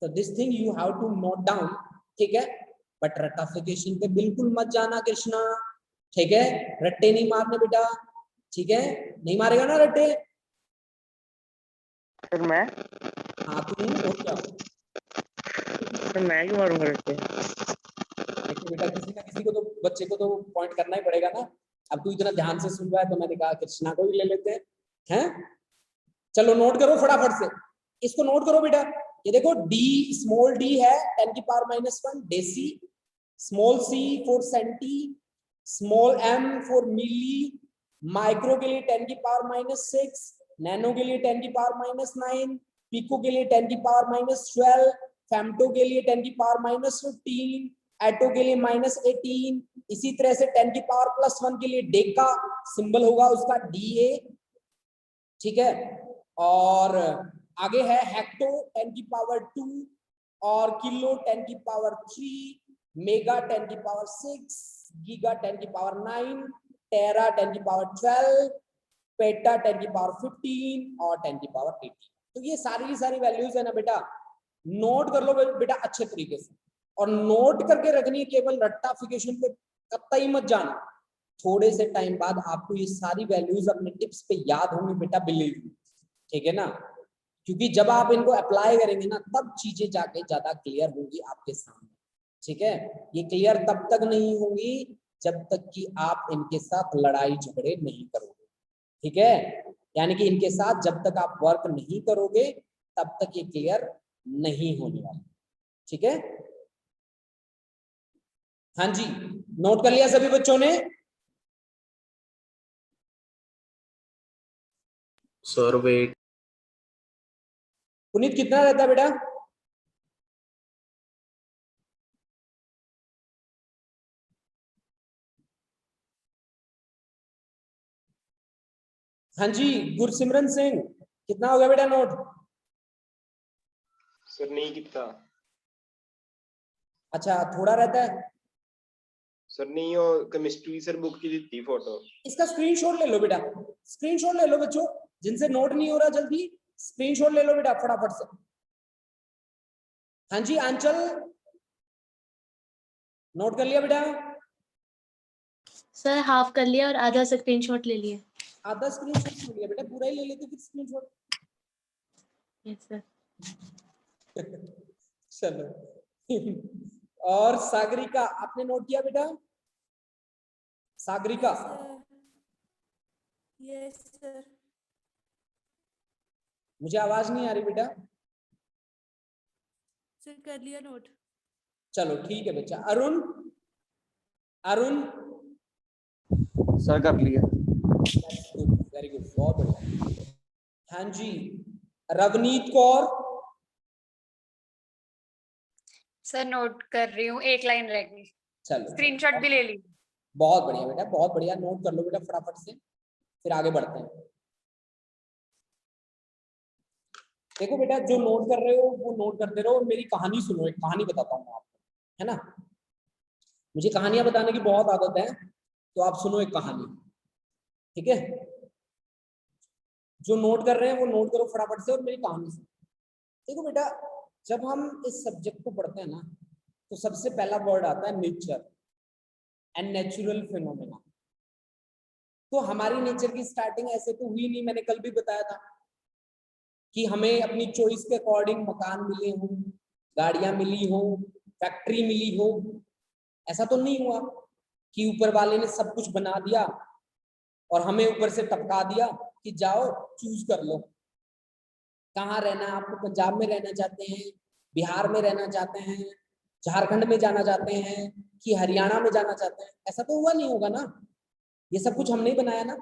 तो this thing you have to note down, ठीक है, बट रट्टाफिकेशन पे बिल्कुल मत जाना कृष्णा, ठीक है, रट्टे नहीं मारने बेटा, ठीक है, नहीं मारेगा ना रट्टे? सर मैं हाँ तू और क्या, सर मैं क्यों मारूंगा रट्टे? देखो बेटा किसी ना किसी को तो बच्चे को तो पॉइंट करना ही पड़ेगा ना। अब तू इतना ध्यान से सुन रहा है तो मैंने कहा कृष्णा को भी ले लेते हैं। चलो नोट करो फटाफट से, इसको नोट करो बेटा। ये देखो डी, स्मॉल डी है 10 की power -1 deci, small C for centi, small M for milli, micro के लिए 10 की पावर -6, नैनो के लिए 10 की पावर -9, पिको के लिए 10 की पावर -12, फेम्टो के लिए 10 की पावर -15, एटो के लिए -18, इसी तरह से 10 की पावर +1 के लिए डेका, सिंबल होगा उसका DA, ठीक है। और आगे है हेक्टो 10 की पावर 2, और किलो 10 की पावर 3, मेगा 10 की पावर 6, गीगा 10 की पावर 9, टेरा 10 की पावर 12, पेटा 10 की पावर 15 और 10 की पावर 18। तो ये सारी की सारी वैल्यूज है ना बेटा, नोट कर लो बेटा अच्छे तरीके से, और नोट करके रखनी है, केवल रट्टाफिकेशन पे कतई मत जाना। थोड़े से टाइम बाद आपको ये सारी वैल्यूज अपने टिप्स पे याद होंगी बेटा, बिलीव मी, ठीक है ना, क्योंकि जब आप इनको अप्लाई करेंगे ना तब चीजें जाके ज्यादा क्लियर होंगी आपके सामने, ठीक है। ये क्लियर तब तक नहीं होंगी जब तक कि आप इनके साथ लड़ाई झगड़े नहीं करोगे, ठीक है, यानी कि इनके साथ जब तक आप वर्क नहीं करोगे तब तक ये क्लियर नहीं होने वाला, ठीक है। हाँ जी, नोट कर लिया सभी बच्चों ने? सर वेट पुनीत कितना रहता है बेटा? हाँ जी, गुरसिमरन सिंह कितना हो गया बेटा नोट? सर नहीं कितना। अच्छा थोड़ा रहता है सर नहीं हो, केमिस्ट्री सर बुक की दी फोटो। इसका स्क्रीनशॉट ले लो बेटा, स्क्रीनशॉट ले लो बच्चों, जिनसे नोट नहीं हो रहा जल्दी स्क्रीनशॉट ले लो बेटा फटाफट से। हाँ जी आंचल, नोट कर लिया बेटा? सर हाफ कर लिया और आधा स्क्रीनशॉट ले लिए। आधा स्क्रीनशॉट ले लिया बेटा, पूरा ही ले लेते फिर स्क्रीनशॉट। Yes sir. चलो और सागरिका आपने नोट किया बेटा? Sagarika yes sir. मुझे आवाज नहीं आ रही बेटा। सर कर लिया नोट। चलो ठीक है बच्चा। अरुण, अरुण सर कर लिया। वेरी गुड, बहुत बढ़िया। हाँ जी, रवनीत कौर। सर नोट कर रही हूँ, एक लाइन रह गई, चलो स्क्रीनशॉट भी ले ली। बहुत बढ़िया बेटा, बहुत बढ़िया। नोट कर लो बेटा फटाफट से, फिर आगे बढ़ते हैं। देखो बेटा, जो नोट कर रहे हो वो नोट करते रहो और मेरी कहानी सुनो। एक कहानी बताता हूँ आपको, है ना? मुझे कहानियां बताने की बहुत आदत है, तो आप सुनो एक कहानी, ठीक है? जो नोट कर रहे हैं वो नोट करो फटाफट से और मेरी कहानी सुनो। देखो बेटा, जब हम इस सब्जेक्ट को पढ़ते हैं ना, तो सबसे पहला वर्ड आता है नेचर एंड नेचुरल फिनोमेना। तो हमारी नेचर की स्टार्टिंग ऐसे तो हुई नहीं। मैंने कल भी बताया था कि हमें अपनी चॉइस के अकॉर्डिंग मकान मिले हों, गाड़ियां मिली हो, फैक्ट्री मिली हो। ऐसा तो नहीं हुआ कि ऊपर वाले ने सब कुछ बना दिया और हमें ऊपर से टपका दिया कि जाओ चूज कर लो कहाँ रहना है आपको। पंजाब में रहना चाहते हैं, बिहार में रहना चाहते हैं, झारखंड में जाना चाहते हैं कि हरियाणा में जाना चाहते हैं? ऐसा तो हुआ नहीं होगा ना। ये सब कुछ हमने ही बनाया ना।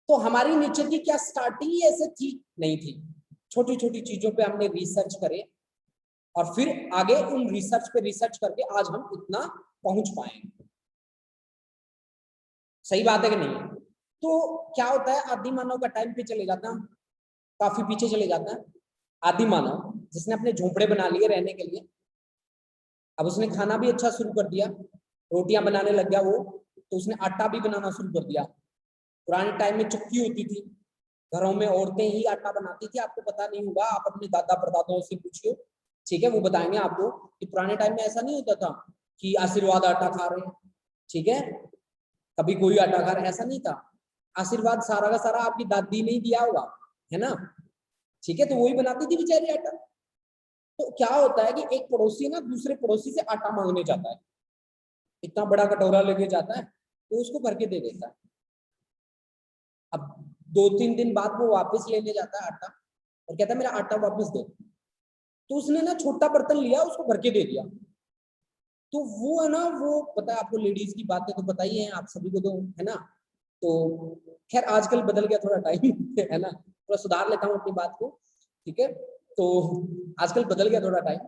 तो हमारी नेचर की क्या स्टार्टिंग ही ऐसे थी? नहीं थी। छोटी छोटी चीजों पे हमने रिसर्च करे और फिर आगे उन रिसर्च पे रिसर्च करके आज हम इतना पहुंच पाए। सही बात है कि नहीं? तो क्या होता है, आदि मानव का टाइम पे चले जाता है, काफी पीछे चले जाता है। आदि मानव जिसने अपने झोंपड़े बना लिए रहने के लिए, अब उसने खाना भी अच्छा शुरू कर दिया, रोटियां बनाने लग गया वो, तो उसने आटा भी बनाना शुरू कर दिया। पुराने टाइम में चक्की होती थी, घरों में औरतें ही आटा बनाती थी। आपको पता नहीं होगा, आप अपने दादा परदादाओं से पूछिए, ठीक है? वो बताएंगे आपको कि पुराने टाइम में ऐसा नहीं होता था कि आशीर्वाद आटा खा रहे हैं, ठीक है? कभी कोई आटा खा रहा है, ऐसा नहीं था। आशीर्वाद सारा का सारा आपकी दादी ने ही दिया होगा, है ना? ठीक है, तो वही बनाती थी बेचारी आटा। तो क्या होता है कि एक पड़ोसी ना दूसरे पड़ोसी से आटा मांगने जाता है, इतना बड़ा कटोरा लेके जाता है, तो उसको भर के दे देता है। अब 2-3 दिन बाद वो वापस लेने जाता है आटा और कहता है मेरा आटा वापस दे। तो उसने ना छोटा बर्तन लिया, उसको भर के दे दिया। तो वो है ना, वो पता है आपको, लेडीज की बातें तो पता ही है आप सभी को, तो है ना? तो खैर आजकल बदल गया थोड़ा टाइम है ना, थोड़ा सुधार लेता हूँ अपनी बात को, ठीक है? तो आजकल बदल गया थोड़ा टाइम।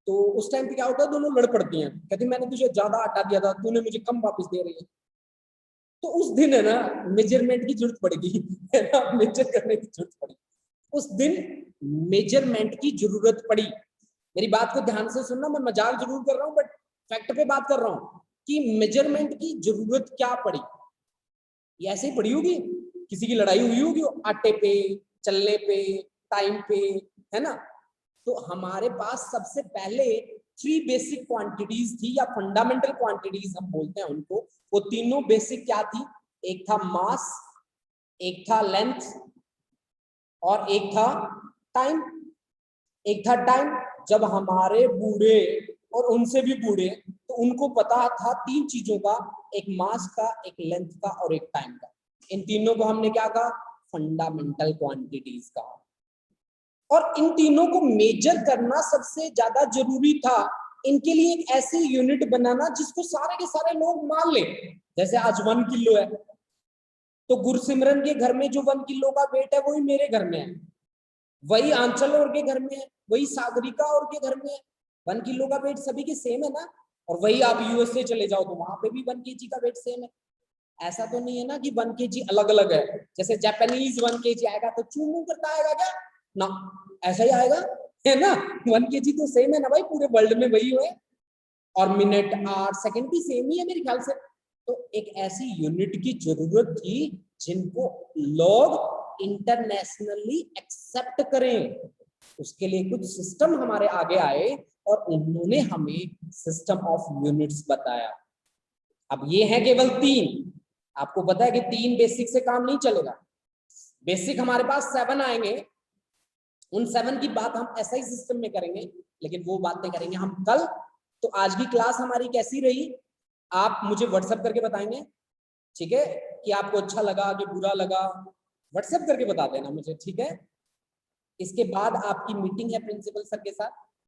तो उस टाइम पे क्या होता है, दोनों लड़ पड़ती हैं, कहती मैंने तुझे ज्यादा आटा दिया था, तूने मुझे कम वापस दे रही है। तो उस दिन है ना मेजरमेंट की जरूरत पड़ेगी, है ना? मेजर करने की जरूरत पड़ी। उस दिन मेजरमेंट की जरूरत पड़ी। मेरी बात को ध्यान से सुनना, मैं मजाक जरूर कर रहा हूँ बट फैक्ट पे बात कर रहा हूँ कि मेजरमेंट की जरूरत क्या पड़ी। ये ऐसे ही पड़ी होगी, किसी की लड़ाई हुई होगी आटे पे, चलने पे, टाइम पे, है ना? तो हमारे पास सबसे पहले 3 बेसिक क्वांटिटीज थी, या फंडामेंटल क्वांटिटीज हम बोलते हैं उनको। वो तीनों बेसिक क्या थी? एक था मास, एक था लेंथ और एक था टाइम। एक था टाइम, जब हमारे बूढ़े और उनसे भी बूढ़े, तो उनको पता था 3 चीजों का, एक मास का, एक लेंथ का और एक टाइम का। इन तीनों को हमने क्या कहा? फंडामेंटल क्वांटिटीज कहा। और इन तीनों को मेजर करना सबसे ज्यादा जरूरी था। इनके लिए एक ऐसी यूनिट बनाना जिसको सारे के सारे लोग मान ले। जैसे आज 1 किलो है, तो गुरसिमरन के घर में जो 1 किलो का वेट है वही मेरे घर में है, वही आंचल और के घर में है, वही सागरिका और के घर में है। 1 किलो का वेट सभी के सेम है ना? और वही आप यूएसए चले जाओ तो वहां पे भी 1 kg का वेट सेम है। ऐसा तो नहीं है ना कि 1 kg अलग अलग है। जैसे जापानीज 1 kg आएगा तो चू करता आएगा क्या? ना, ऐसा ही आएगा, है ना? 1 kg तो सेम है ना भाई, पूरे वर्ल्ड में वही है। और मिनट, आवर, सेकंड भी सेम ही है मेरे ख्याल से। तो एक ऐसी यूनिट की जरूरत थी जिनको लोग इंटरनेशनली एक्सेप्ट करें। उसके लिए कुछ सिस्टम हमारे आगे आए और उन्होंने हमें सिस्टम ऑफ यूनिट्स बताया। अब ये है केवल 3, आपको पता है कि 3 बेसिक से काम नहीं चलेगा। बेसिक हमारे पास 7 आएंगे, उन 7 की बात हम SI सिस्टम में करेंगे, लेकिन वो बातें करेंगे हम कल। तो आज की क्लास हमारी कैसी रही आप मुझे व्हाट्सएप करके बताएंगे, ठीक है, कि आपको अच्छा लगा कि बुरा लगा, व्हाट्सएप करके बता देना मुझे, ठीक है। इसके बाद आपकी मीटिंग है प्रिंसिपल सर के साथ,